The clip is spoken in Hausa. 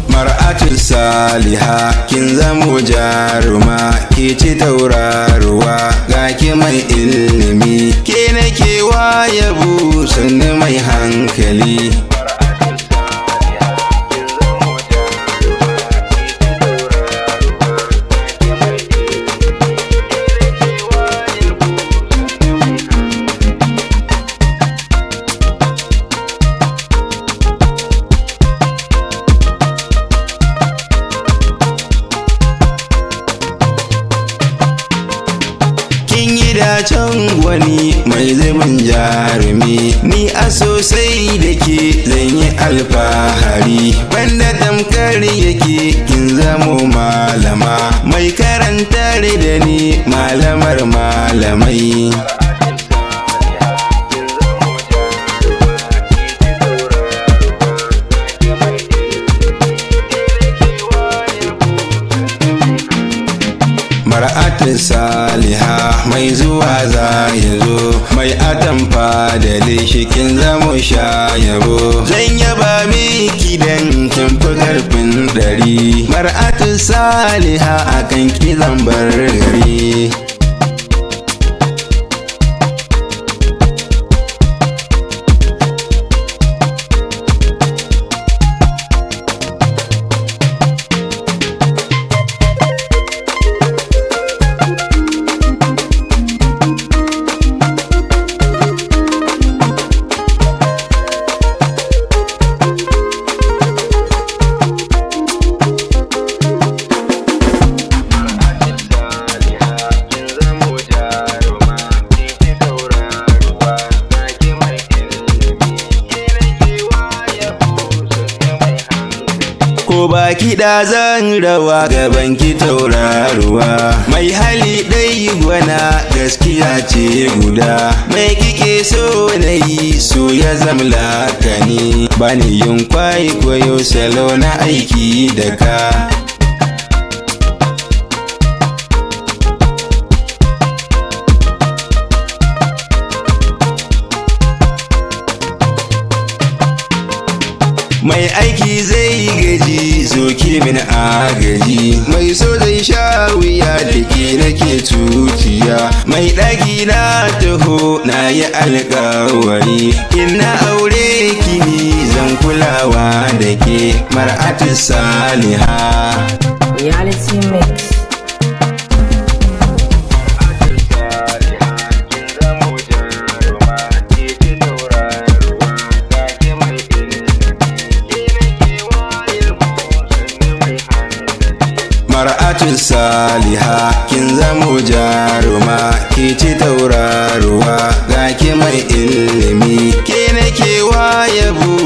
Mar'atu Saliha kin zamo jaruma, ke ci tauraruwa ga ki mai ilimi, ke nake wa yabo sannu mai hankali. Dacen wani mai zubin jarumi, ni a sosai da ke zan yi alfahari, banda tamkar yake kin zamo malama, mai karantar da ni malamar malamai. Mar'atu Saliha mai zuwa za ya zo, mai atamfa da lishikin zamo sha yabo, zan yaba miki dan kin fi karfin ɗari. Mar'atu Saliha akan ki zan bar gari. Ko ba kiɗa zan rawa gaban ki tauraruwa, mai hali ɗai gwana gaskiya ce guda, mai kike so na yi so ya zama lakani, bani yin kwaikwayo salo na aiki da ka. Mai aiki zai gaji zo ki min agaji, mai so zai sha wuya da ke nake tutiya, mai ɗaki na taho na yi alƙawari, in na aure ki ni zan kulawa da ke. Mar'atu Saliha Reality Mix. Mar'atu Saliha kin zamo jaruma, ke ci tauraruwa ga ki mai ilimi, ke nake wa yabo